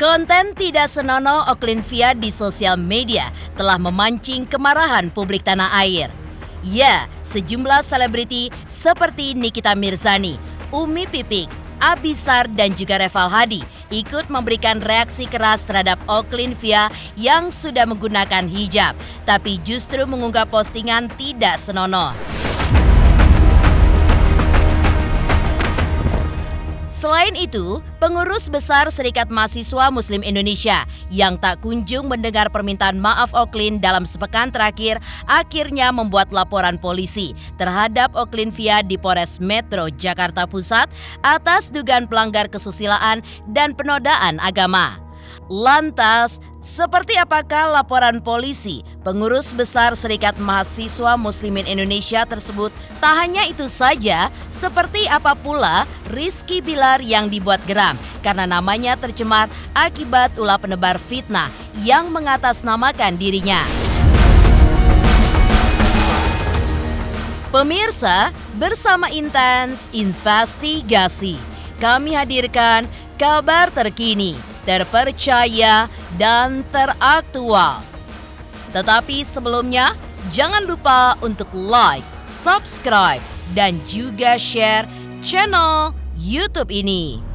Konten tidak senonoh Oklin-Via di sosial media telah memancing kemarahan publik tanah air. Ya, sejumlah selebriti seperti Nikita Mirzani, Umi Pipik, Abisar dan juga Reval Hadi ikut memberikan reaksi keras terhadap Oklin-Via yang sudah menggunakan hijab, tapi justru mengunggah postingan tidak senonoh. Selain itu, pengurus besar Serikat Mahasiswa Muslim Indonesia yang tak kunjung mendengar permintaan maaf Oklin dalam sepekan terakhir akhirnya membuat laporan polisi terhadap Oklin-Via di Polres Metro Jakarta Pusat atas dugaan pelanggar kesusilaan dan penodaan agama. Lantas, seperti apakah laporan polisi pengurus besar Serikat Mahasiswa Muslimin Indonesia tersebut? Tak hanya itu saja, seperti apa pula Rizky Bilar yang dibuat geram karena namanya tercemar akibat ulah penebar fitnah yang mengatasnamakan dirinya. Pemirsa, bersama Intens Investigasi, kami hadirkan kabar terkini, terpercaya, dan teraktual. Tetapi sebelumnya, jangan lupa untuk like, subscribe, dan juga share channel YouTube ini.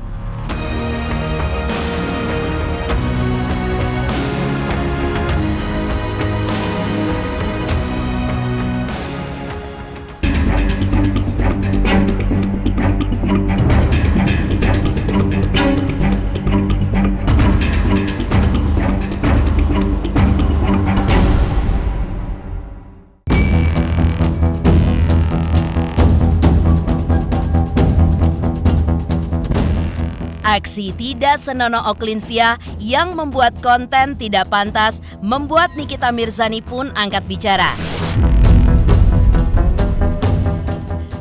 Aksi tidak senonoh Oklin-Via yang membuat konten tidak pantas membuat Nikita Mirzani pun angkat bicara.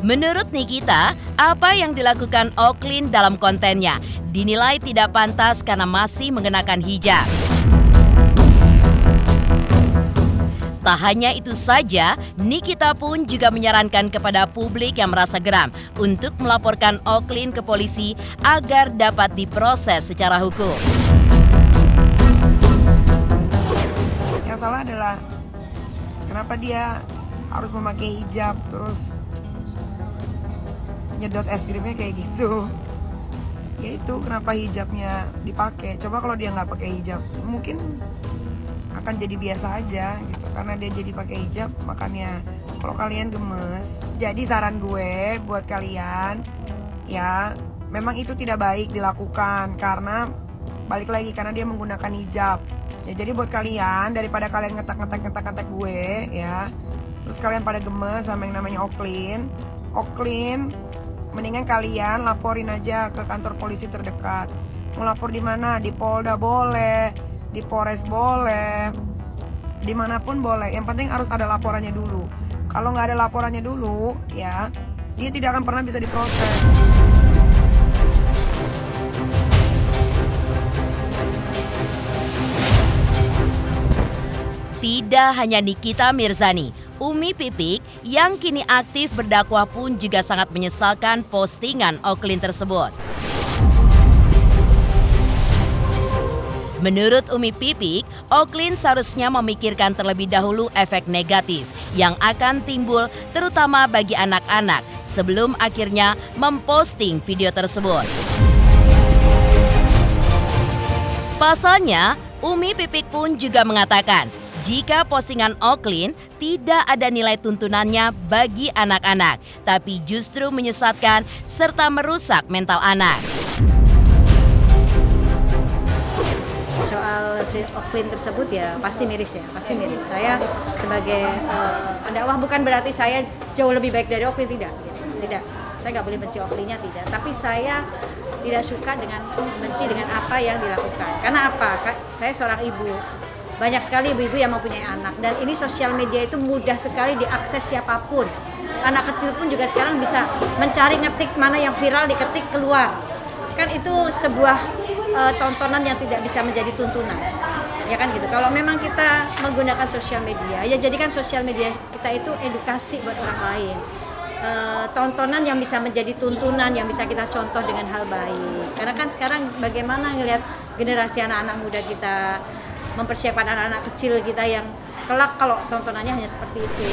Menurut Nikita, apa yang dilakukan Oklin dalam kontennya dinilai tidak pantas karena masih mengenakan hijab. Tak hanya itu saja, Nikita pun juga menyarankan kepada publik yang merasa geram untuk melaporkan Oklin ke polisi agar dapat diproses secara hukum. Yang salah adalah kenapa dia harus memakai hijab terus nyedot es krimnya kayak gitu. Yaitu kenapa hijabnya dipakai. Coba kalau dia nggak pakai hijab, mungkin akan jadi biasa aja gitu, karena dia jadi pakai hijab. Makanya kalau kalian gemes, jadi saran gue buat kalian ya, memang itu tidak baik dilakukan karena balik lagi karena dia menggunakan hijab ya. Jadi buat kalian, daripada kalian ngetak gue ya, terus kalian pada gemes sama yang namanya Oklin, mendingan kalian laporin aja ke kantor polisi terdekat. Mau lapor di mana? Di Polda boleh, di Polres boleh, dimanapun boleh. Yang penting harus ada laporannya dulu. Kalau nggak ada laporannya dulu, ya dia tidak akan pernah bisa diproses. Tidak hanya Nikita Mirzani, Umi Pipik yang kini aktif berdakwah pun juga sangat menyesalkan postingan Oklin tersebut. Menurut Umi Pipik, Oklin seharusnya memikirkan terlebih dahulu efek negatif yang akan timbul terutama bagi anak-anak sebelum akhirnya memposting video tersebut. Pasalnya, Umi Pipik pun juga mengatakan jika postingan Oklin tidak ada nilai tuntunannya bagi anak-anak, tapi justru menyesatkan serta merusak mental anak. Soal si Oklin tersebut ya pasti miris. Saya sebagai pendakwah bukan berarti saya jauh lebih baik dari Oklin, tidak. Saya nggak boleh benci Oklinnya, tidak. Tapi saya tidak suka dengan benci dengan apa yang dilakukan. Karena apa? Saya seorang ibu. Banyak sekali ibu-ibu yang mempunyai anak, dan ini sosial media itu mudah sekali diakses siapapun. Anak kecil pun juga sekarang bisa mencari, ngetik mana yang viral, diketik keluar. Kan itu sebuah tontonan yang tidak bisa menjadi tuntunan, ya kan gitu. Kalau memang kita menggunakan sosial media, ya jadikan sosial media kita itu edukasi buat orang lain. tontonan yang bisa menjadi tuntunan, yang bisa kita contoh dengan hal baik. Karena kan sekarang bagaimana ngelihat generasi anak-anak muda kita, mempersiapkan anak-anak kecil kita yang kelak kalau tontonannya hanya seperti itu.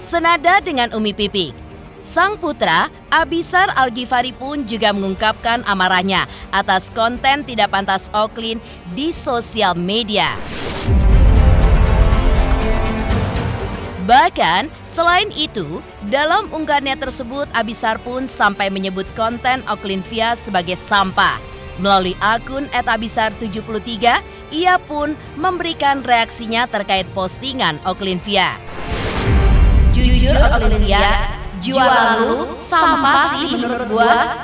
Senada dengan Umi Pipik, sang putra Abisar Al-Ghifari pun juga mengungkapkan amarahnya atas konten tidak pantas Oklin di sosial media. Bahkan, selain itu, dalam unggahannya tersebut Abisar pun sampai menyebut konten Oklinvia sebagai sampah. Melalui akun @abisar73, ia pun memberikan reaksinya terkait postingan Oklinvia. Jujur Oklinvia, jualan lu sampah sih menurut gua.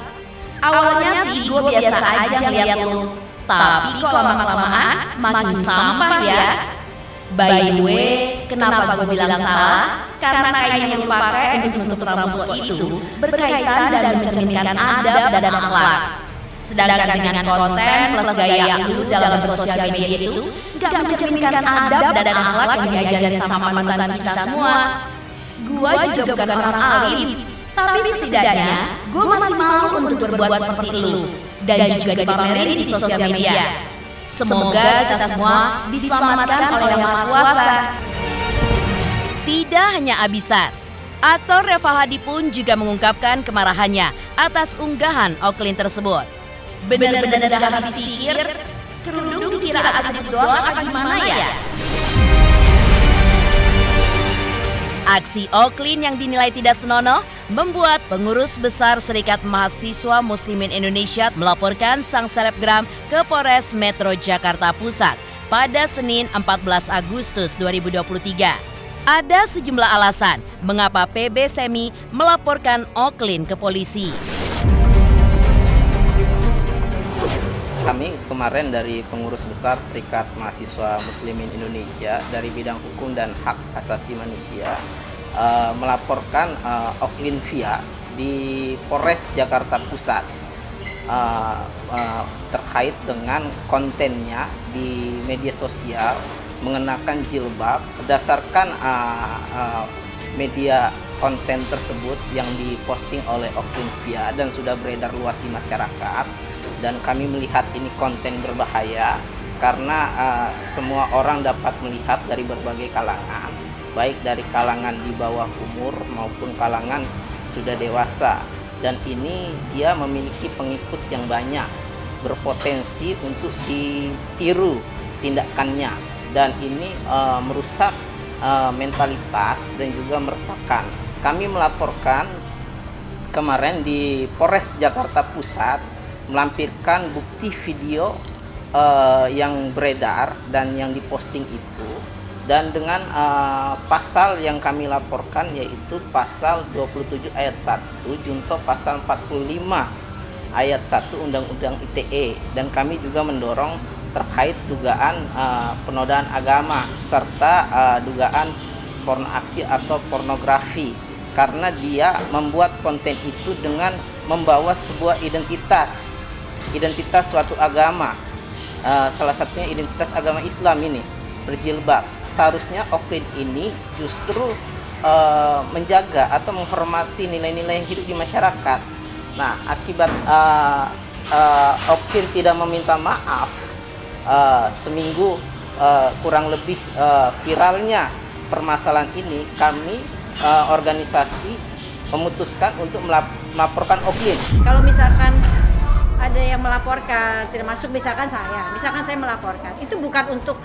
Awalnya sih gua biasa aja ngeliat lu, tapi kok lama-kelamaan makin sampah ya. By the way, kenapa gue bilang salah? Karena kain yang lu pakai untuk menutup rambut lo itu berkaitan dan mencerminkan adab dan akhlak. Sedangkan dengan konten plus gaya lu dalam sosial media itu gak mencerminkan adab dan akhlak yang diajarin sama mantan kita semua. Gua juga bukan orang alim, tapi setidaknya gue masih malu untuk berbuat seperti lu dan juga dipamerin di sosial media. Semoga kita semua diselamatkan oleh Yang Maha Kuasa. Tidak hanya Abisar, aktor Reva Hadi pun juga mengungkapkan kemarahannya atas unggahan Oklin tersebut. Benar-benar dah habis pikir, kerudung dikira atribut doang apa gimana ya? Aksi Oklin yang dinilai tidak senonoh membuat pengurus besar Serikat Mahasiswa Muslimin Indonesia melaporkan sang selebgram ke Polres Metro Jakarta Pusat pada Senin 14 Agustus 2023. Ada sejumlah alasan mengapa PB Semi melaporkan Oklin ke polisi. Kami kemarin dari pengurus besar Serikat Mahasiswa Muslimin Indonesia dari bidang hukum dan hak asasi manusia melaporkan Oklinvia di Polres Jakarta Pusat terkait dengan kontennya di media sosial mengenakan jilbab. Berdasarkan media konten tersebut yang diposting oleh Oklinvia dan sudah beredar luas di masyarakat, dan kami melihat ini konten berbahaya karena semua orang dapat melihat dari berbagai kalangan, baik dari kalangan di bawah umur maupun kalangan sudah dewasa, dan ini dia memiliki pengikut yang banyak, berpotensi untuk ditiru tindakannya, dan ini merusak mentalitas dan juga meresahkan. Kami melaporkan kemarin di Polres Jakarta Pusat, melampirkan bukti video yang beredar dan yang diposting itu, dan dengan pasal yang kami laporkan yaitu pasal 27 ayat 1 junto pasal 45 ayat 1 Undang-Undang ITE, dan kami juga mendorong terkait dugaan penodaan agama serta dugaan porno aksi atau pornografi, karena dia membuat konten itu dengan membawa sebuah identitas suatu agama, salah satunya identitas agama Islam ini, berjilbab. Seharusnya Oklin ini justru menjaga atau menghormati nilai-nilai yang hidup di masyarakat. Nah, akibat Oklin tidak meminta maaf, seminggu kurang lebih viralnya permasalahan ini, kami organisasi memutuskan untuk melaporkan Oklin. Kalau misalkan ada yang melaporkan, termasuk misalkan saya melaporkan, itu bukan untuk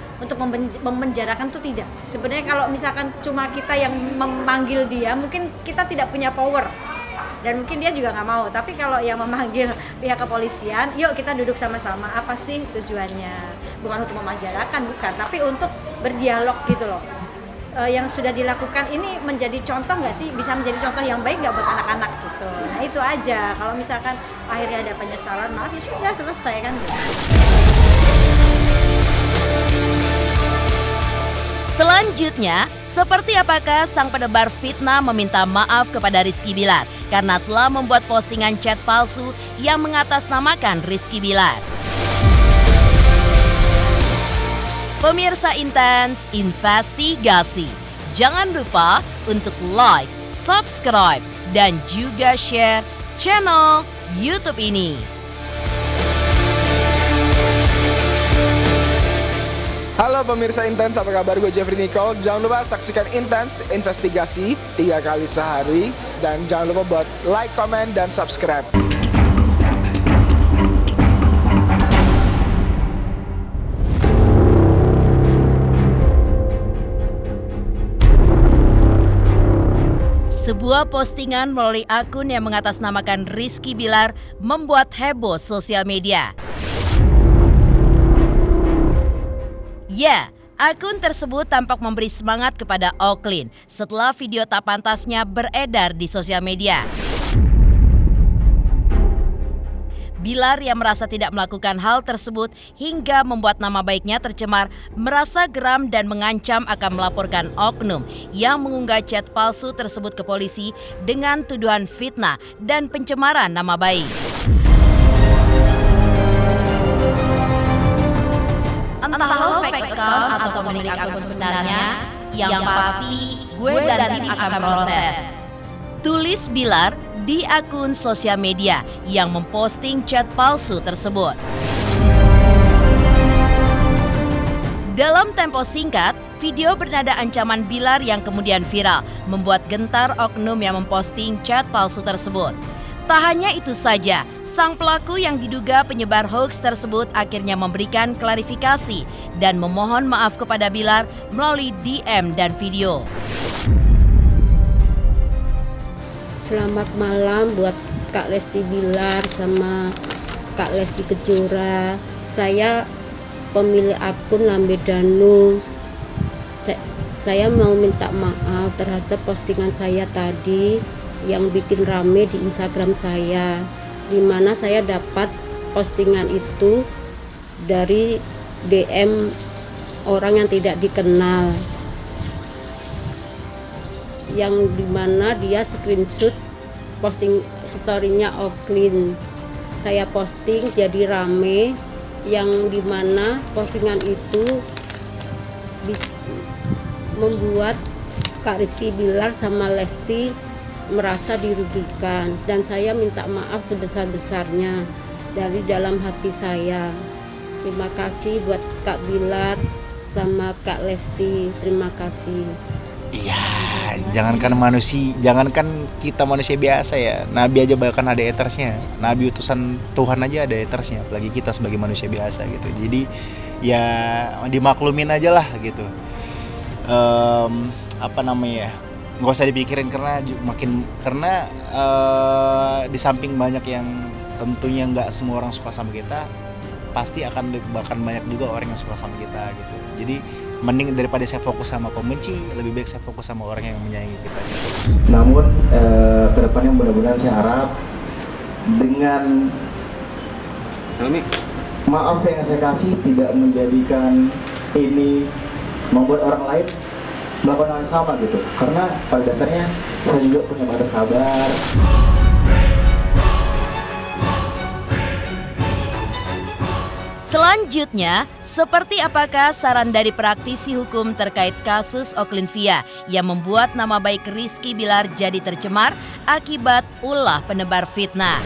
memenjarakan, itu tidak. Sebenarnya kalau misalkan cuma kita yang memanggil dia, mungkin kita tidak punya power dan mungkin dia juga nggak mau. Tapi kalau yang memanggil pihak kepolisian, yuk kita duduk sama-sama, apa sih tujuannya? Bukan untuk memenjarakan, bukan, tapi untuk berdialog gitu loh. Yang sudah dilakukan ini menjadi contoh nggak sih, bisa menjadi contoh yang baik nggak buat anak-anak gitu. Nah itu aja, kalau misalkan akhirnya ada penyesalan, maaf ya sudah selesai kan gitu. Selanjutnya, seperti apakah sang penebar fitnah meminta maaf kepada Rizky Bilar karena telah membuat postingan chat palsu yang mengatasnamakan Rizky Bilar. Pemirsa Intens Investigasi, jangan lupa untuk like, subscribe, dan juga share channel YouTube ini. Halo pemirsa Intens, apa kabar? Gue Jeffrey Nicole. Jangan lupa saksikan Intens Investigasi 3 kali sehari. Dan jangan lupa buat like, comment, dan subscribe. Sebuah postingan melalui akun yang mengatasnamakan Rizky Bilar membuat heboh sosial media. Ya, akun tersebut tampak memberi semangat kepada Oaklyn setelah video tak pantasnya beredar di sosial media. Bilar yang merasa tidak melakukan hal tersebut hingga membuat nama baiknya tercemar, merasa geram dan mengancam akan melaporkan oknum yang mengunggah chat palsu tersebut ke polisi dengan tuduhan fitnah dan pencemaran nama baik. Entah lo fake account atau pemilik akun sebenarnya, yang pasti gue dan tim akan proses. Tulis Bilar di akun sosial media yang memposting chat palsu tersebut. Dalam tempo singkat, video bernada ancaman Bilar yang kemudian viral membuat gentar oknum yang memposting chat palsu tersebut. Tak hanya itu saja, sang pelaku yang diduga penyebar hoax tersebut akhirnya memberikan klarifikasi dan memohon maaf kepada Bilar melalui DM dan video. Selamat malam buat Kak Lesti Bilar sama Kak Lesti Kejora. Saya pemilik akun Lambe Danung. Saya mau minta maaf terhadap postingan saya tadi yang bikin rame di Instagram saya, di mana saya dapat postingan itu dari DM orang yang tidak dikenal, yang dimana dia screenshot posting story-nya Oaklyn. Saya posting jadi rame, yang dimana postingan itu membuat Kak Rizky Bilar sama Lesti merasa dirugikan, dan saya minta maaf sebesar-besarnya dari dalam hati saya. Terima kasih buat Kak Bilar sama Kak Lesti, terima kasih. Iya, jangankan kita manusia biasa ya. Nabi aja bahkan ada hatersnya. Nabi utusan Tuhan aja ada hatersnya, apalagi kita sebagai manusia biasa gitu. Jadi ya dimaklumin aja lah gitu. Nggak usah dipikirin karena di samping banyak yang tentunya nggak semua orang suka sama kita, pasti akan banyak juga orang yang suka sama kita gitu. Jadi mending daripada saya fokus sama pembenci, lebih baik saya fokus sama orang yang menyayangi kita. Namun kedepannya mudah-mudahan saya harap dengan maaf yang saya kasih tidak menjadikan ini membuat orang lain melakukan hal yang sama gitu. Karena pada dasarnya saya juga punya batas sabar. Selanjutnya, seperti apakah saran dari praktisi hukum terkait kasus Oaklyn Via yang membuat nama baik Rizky Bilar jadi tercemar akibat ulah penebar fitnah?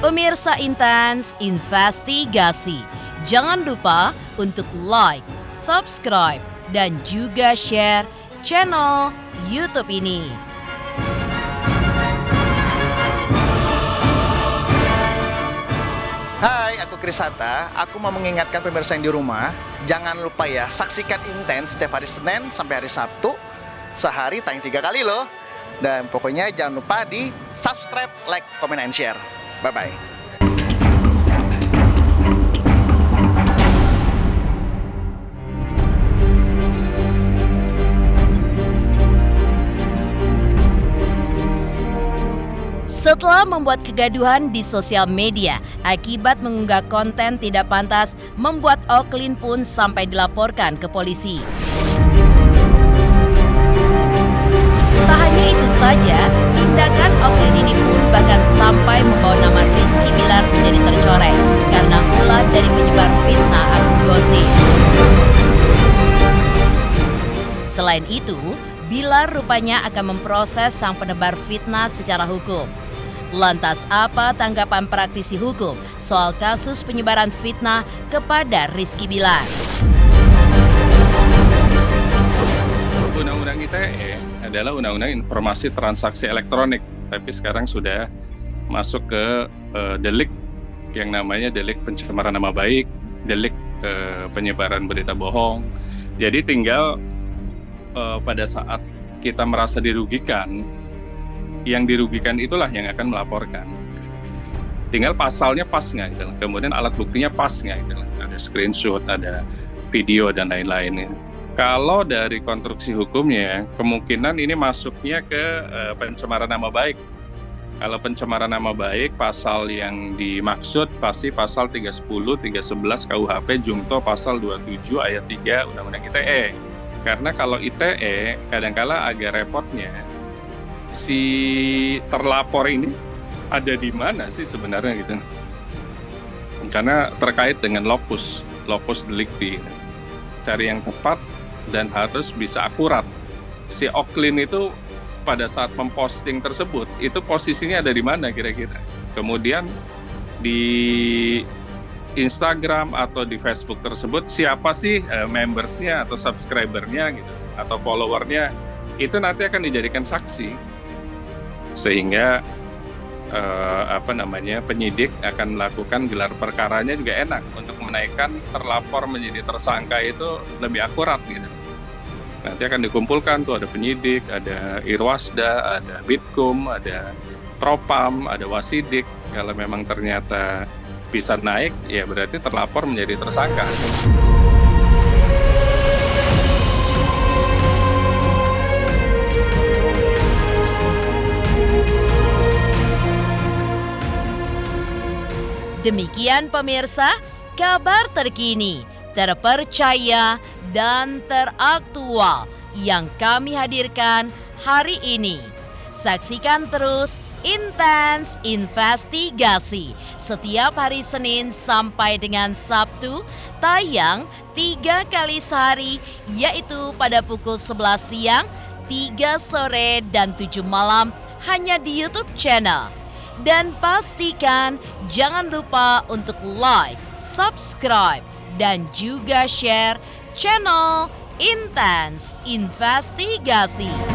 Pemirsa Intens Investigasi, jangan lupa untuk like, subscribe, dan juga share channel YouTube ini. Hai, aku Krisata. Aku mau mengingatkan pemirsa yang di rumah, jangan lupa ya, saksikan Intens setiap hari Senin sampai hari Sabtu. Sehari tayang 3 kali loh. Dan pokoknya jangan lupa di subscribe, like, comment, and share. Bye-bye. Setelah membuat kegaduhan di sosial media akibat mengunggah konten tidak pantas, membuat Oaklyn pun sampai dilaporkan ke polisi. Tak hanya itu saja, tindakan Oaklyn ini pun bahkan sampai membawa nama Rizky Bilar menjadi tercoreng karena ulah dari penyebar fitnah Selain itu, Bilar rupanya akan memproses sang penebar fitnah secara hukum. Lantas apa tanggapan praktisi hukum soal kasus penyebaran fitnah kepada Rizky Bilar? Undang-undang ITE adalah Undang-Undang Informasi Transaksi Elektronik, tapi sekarang sudah masuk ke delik yang namanya delik pencemaran nama baik, delik penyebaran berita bohong. Jadi tinggal pada saat kita merasa dirugikan, yang dirugikan itulah yang akan melaporkan. Tinggal pasalnya pas nggak gitu, kemudian alat buktinya pas nggak gitu, ada screenshot, ada video dan lain-lainnya. Kalau dari konstruksi hukumnya, kemungkinan ini masuknya ke pencemaran nama baik. Kalau pencemaran nama baik, pasal yang dimaksud pasti pasal 310, 311 KUHP Jungto pasal 27 ayat 3 Undang-Undang ITE. Karena kalau ITE kadang-kala agak repotnya, si terlapor ini ada di mana sih sebenarnya gitu. Karena terkait dengan locus delicti. Cari yang tepat dan harus bisa akurat. Si Oklin itu pada saat memposting tersebut, itu posisinya ada di mana kira-kira. Kemudian di Instagram atau di Facebook tersebut, siapa sih membersnya atau subscribernya gitu, atau followernya, itu nanti akan dijadikan saksi. Sehingga penyidik akan melakukan gelar perkaranya juga enak untuk menaikkan terlapor menjadi tersangka itu lebih akurat gitu. Nanti akan dikumpulkan tuh ada penyidik, ada Irwasda, ada Bitkum, ada Propam, ada Wasidik. Kalau memang ternyata bisa naik, ya berarti terlapor menjadi tersangka. Demikian pemirsa, kabar terkini, terpercaya, dan teraktual yang kami hadirkan hari ini. Saksikan terus Intens Investigasi setiap hari Senin sampai dengan Sabtu, tayang 3 kali sehari, yaitu pada pukul 11 siang, 3 sore, dan 7 malam hanya di YouTube channel. Dan pastikan jangan lupa untuk like, subscribe, dan juga share channel Intens Investigasi.